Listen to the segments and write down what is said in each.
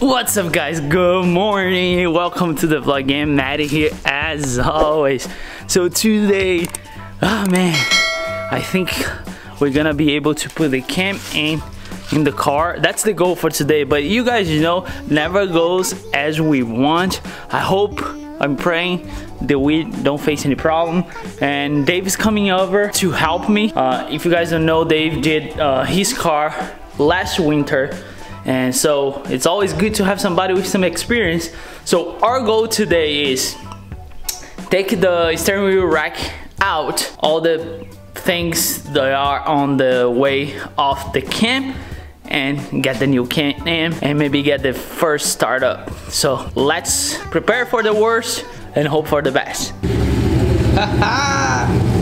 What's up guys, good morning, welcome to the vlog again. Matty here as always. So today, oh man, I think we're gonna be able to put the cam in the car. That's the goal for today, but you guys know never goes as we want. I'm praying that we don't face any problem, and Dave is coming over to help me. If you guys don't know, Dave did his car last winter, and so it's always good to have somebody with some experience. So our goal today is take the steering wheel rack out, all the things that are on the way off the cam, and get the new cam in, and maybe get the first startup. So let's prepare for the worst and hope for the best.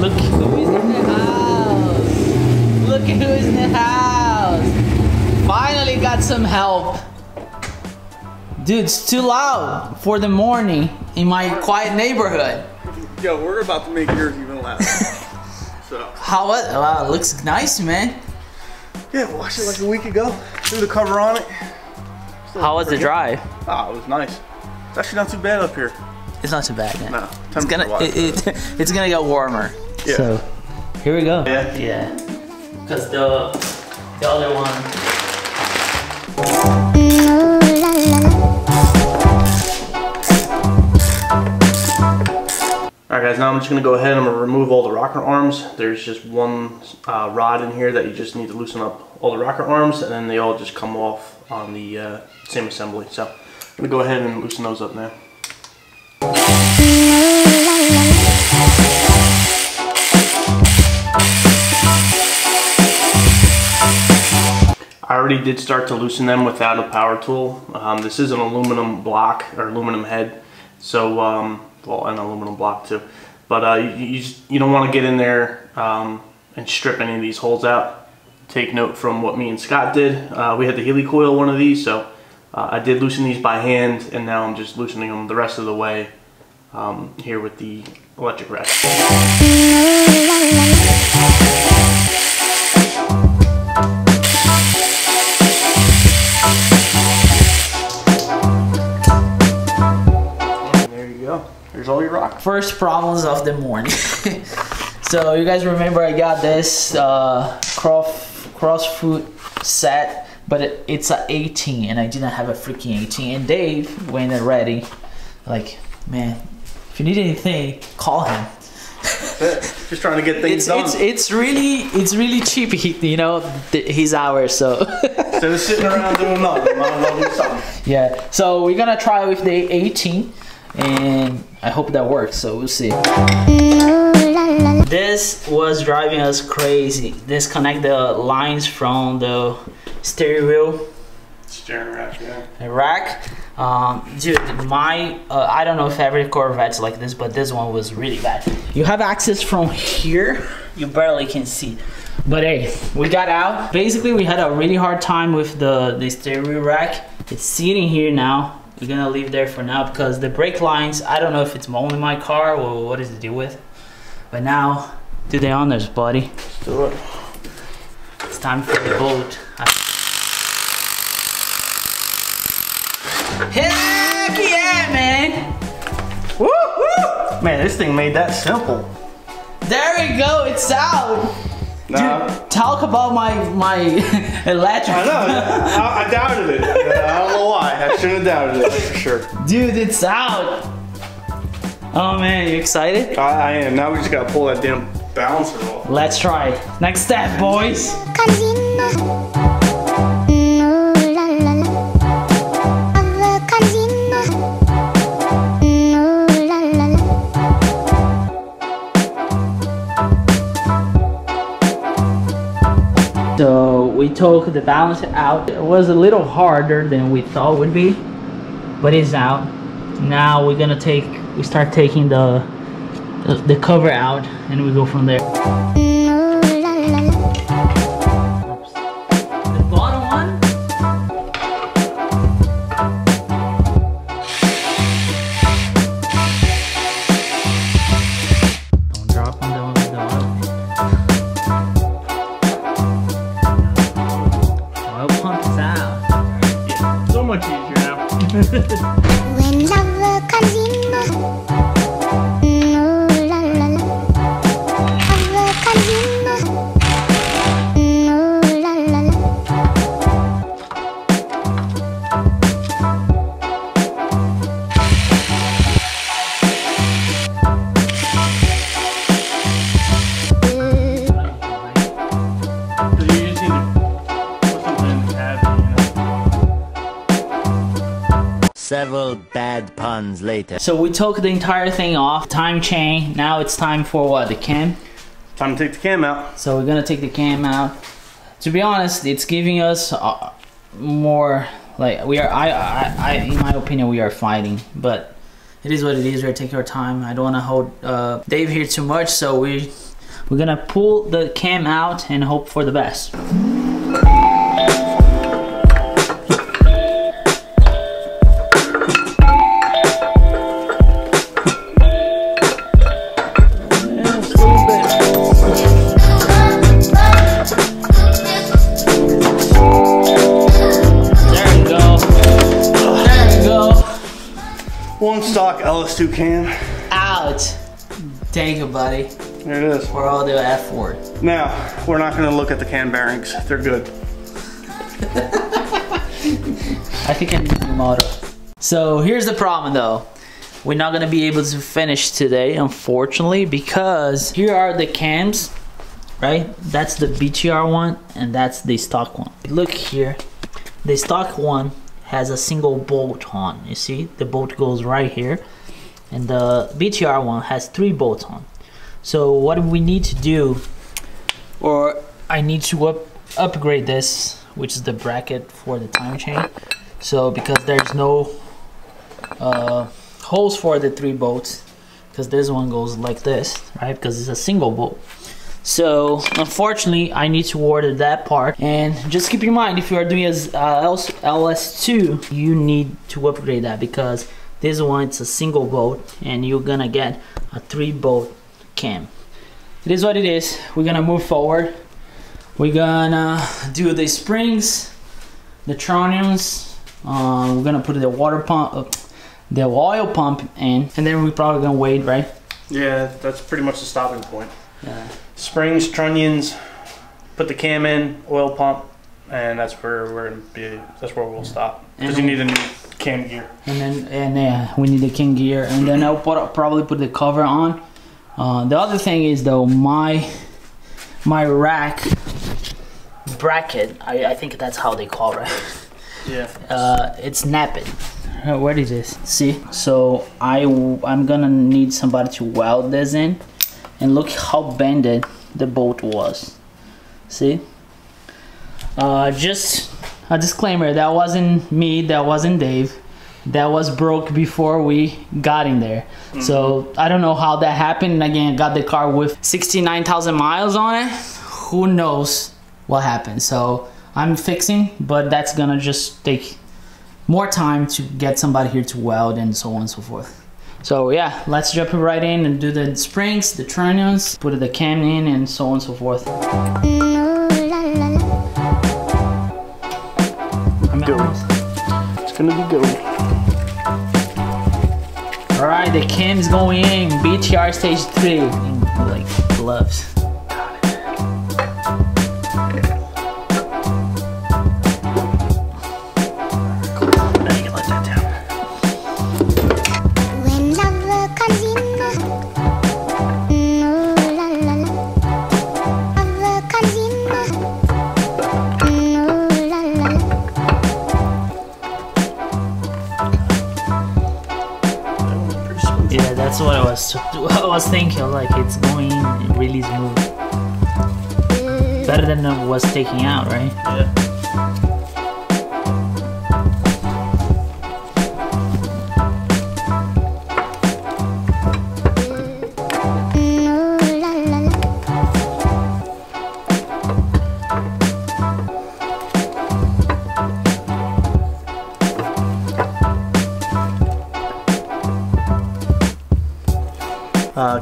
Look who is in the house. Look who is in the house. Finally got some help. Dude, it's too loud for the morning in my quiet neighborhood. Yo, we're about to make yours even louder. So. Wow, it looks nice, man. Yeah, washed it like a week ago. Threw the cover on it. How was the drive? Oh, it was nice. It's actually not too bad up here. It's not too bad, man. No, it's gonna get warmer. Yeah. So here we go. Yeah. Yeah. Because the other one. Alright guys, now I'm just going to go ahead and I'm going to remove all the rocker arms. There's just one rod in here that you just need to loosen up all the rocker arms, and then they all just come off on the same assembly. So I'm going to go ahead and loosen those up now. I already did start to loosen them without a power tool. This is an aluminum block or aluminum head, so well, an aluminum block too. But you don't want to get in there and strip any of these holes out. Take note from what me and Scott did. We had the helicoil one of these, so I did loosen these by hand, and now I'm just loosening them the rest of the way here with the electric wrench. There's all your rock. First problems of the morning. So you guys remember I got this crossfoot set, but it's a 18 and I didn't have a freaking 18. And Dave, when they're ready, like, man, if you need anything, call him. Just trying to get things done. It's really cheap, you know, his hours. So instead of sitting around doing nothing, might as well do something. Yeah. So we're gonna try with the 18. And I hope that works, so we'll see. This was driving us crazy. Disconnect the lines from the steering wheel. Steering rack, yeah. The rack. Dude, I don't know if every Corvette's like this, but this one was really bad. You have access from here, you barely can see. But hey, we got out. Basically, we had a really hard time with the steering wheel rack. It's sitting here now. We're gonna leave there for now because the brake lines, I don't know if it's only my car or what is the deal with. But now, do the honors, buddy. Let's do it. It's time for the boat. Heck yeah, man! Woo, woo! Man, this thing made that simple. There we go, it's out! Nah. Dude, talk about my electric. I know, I doubted it. I don't know why. I should have doubted it for sure. Dude, it's out. Oh man, you excited? I am. Now we just gotta pull that damn balancer off. Let's try. Next step, boys. So we took the balancer out. It was a little harder than we thought it would be, but it's out. Now we're gonna start taking the cover out, and we go from there. The bottom one. Don't drop on the When love comes in, ooh la la la. Love comes in, ooh la la la. Several bad puns later. So we took the entire thing off, time chain. Now it's time for what, the cam? Time to take the cam out. So we're gonna take the cam out. To be honest, it's giving us more, like, we are, in my opinion, we are fighting, but it is what it is. We're taking our time. I don't wanna hold Dave here too much, so we're gonna pull the cam out and hope for the best. One stock LS2 cam. Out. Take it, buddy. There it is. For all the effort. Now, we're not gonna look at the cam bearings. They're good. I think I need a new motor. So here's the problem though. We're not gonna be able to finish today, unfortunately, because here are the cams, right? That's the BTR one and that's the stock one. Look here, the stock one has a single bolt on. You see, the bolt goes right here, and the BTR one has 3 bolts on. So what we need to do, or I need to upgrade this, which is the bracket for the time chain. So because there's no holes for the 3 bolts, because this one goes like this, right? Because it's a single bolt. So unfortunately, I need to order that part. And just keep in mind, if you are doing as LS2, you need to upgrade that, because this one, it's a single bolt and you're gonna get a 3 bolt cam. It is what it is. We're gonna move forward. We're gonna do the springs, the tronions. We're gonna put the water pump, the oil pump in, and then we're probably gonna wait, right? Yeah, that's pretty much the stopping point. Yeah. Springs, trunnions, put the cam in, oil pump, and that's where we're gonna be. That's where we'll stop. Because you need a new cam gear. And yeah, we need the cam gear, and then I'll probably put the cover on. The other thing is though, my rack bracket, I think that's how they call it, right? Yeah. It's napping. What is this? See, so I'm gonna need somebody to weld this in, and look how bended the bolt was. See, just a disclaimer, that wasn't me, that wasn't Dave, that was broke before we got in there. So I don't know how that happened. And again, I got the car with 69,000 miles on it. Who knows what happened? So I'm fixing, but that's gonna just take more time to get somebody here to weld and so on and so forth. So yeah, let's jump right in and do the springs, the trunnions, put the cam in, and so on and so forth. It's gonna be good. All right, the cam's going in. BTR stage 3. Like gloves. Yeah, that's what I was thinking. Like, it's going really smooth. Better than it was taking out, right? Yeah.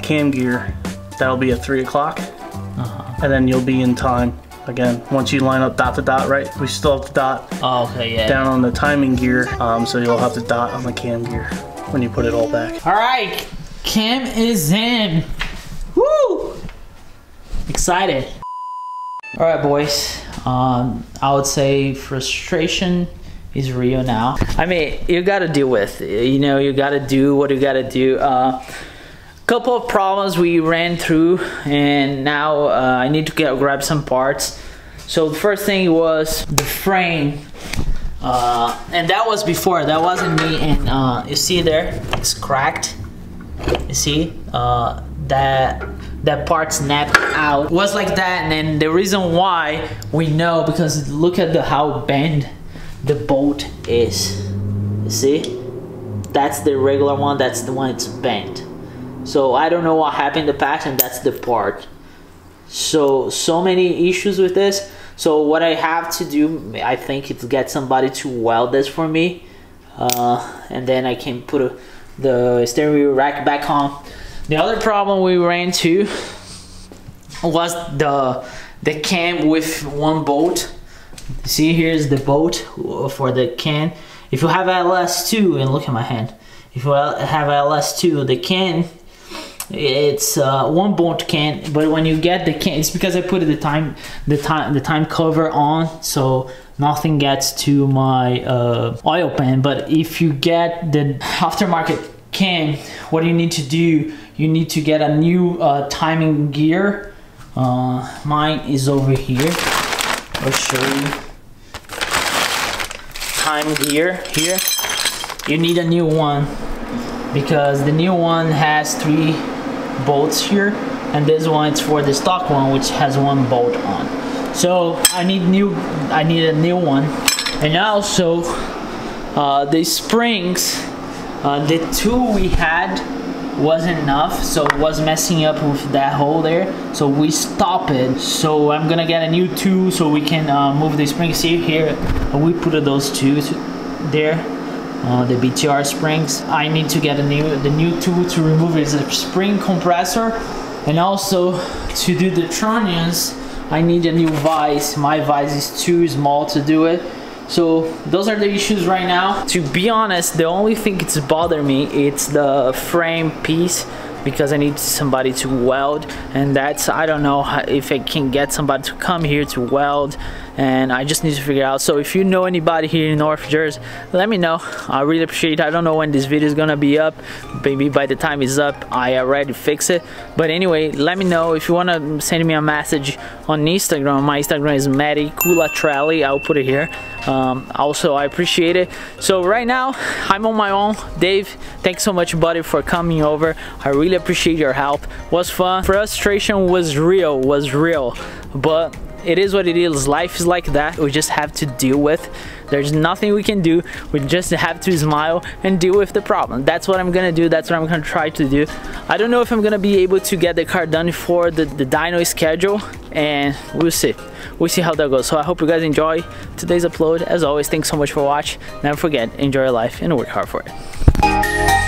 Cam gear, that'll be at 3 o'clock, and then you'll be in time Again, once you line up dot to dot, right? We still have the dot Okay, yeah. down on the timing gear, so you'll have the dot on the cam gear when you put it all back. All right, cam is in. Woo! Excited. All right, boys. I would say frustration is real now. I mean, you gotta deal with it. You know, you gotta do what you gotta do. Couple of problems we ran through, and now I need to grab some parts. So the first thing was the frame, and that was before, that wasn't me. And you see there, it's cracked. You see that part snapped out. It was like that, and then the reason why we know, because look at how bent the bolt is. You see, that's the regular one, that's the one it's bent. So I don't know what happened in the past, and that's the part. So many issues with this. So what I have to do, I think, is get somebody to weld this for me, and then I can put the steering wheel rack back on. The other problem we ran into was the cam with one bolt. See, here's the bolt for the can. If you have LS2, and look at my hand, if you have LS2, the can, it's one bolt can, but when you get the can, it's because I put the time cover on, so nothing gets to my oil pan. But if you get the aftermarket can, what do you need to do? You need to get a new timing gear. Mine is over here. I'll show you. Time gear here. You need a new one because the new one has 3 bolts here, and this one is for the stock one, which has 1 bolt on. So I need a new one. And also the springs, the tool we had wasn't enough, so it was messing up with that hole there, so we stopped it. So I'm gonna get a new tool so we can move the springs. See here, we put those two there, the BTR springs. I need to get the new tool to remove it. It's a spring compressor, and also to do the trunnions I need a new vise. My vise is too small to do it. So those are the issues right now. To be honest, the only thing that's bothering me, it's the frame piece, because I need somebody to weld, and that's, I don't know if I can get somebody to come here to weld, and I just need to figure out. So if you know anybody here in North Jersey, let me know. I really appreciate it. I don't know when this video is gonna be up. Maybe by the time it's up, I already fix it. But anyway, let me know if you wanna send me a message on Instagram. My Instagram is MATTY'S. I'll put it here. Also, I appreciate it. So right now, I'm on my own. Dave, thanks so much, buddy, for coming over. I really appreciate your help. It was fun. Frustration was real, but it is what it is. Life is like that. We just have to deal with. There's nothing we can do. We just have to smile and deal with the problem. That's what I'm gonna do. That's what I'm gonna try to do. I don't know if I'm gonna be able to get the car done for the dyno schedule, and we'll see. We'll see how that goes. So I hope you guys enjoy today's upload. As always, thanks so much for watching. Never forget, enjoy your life and work hard for it.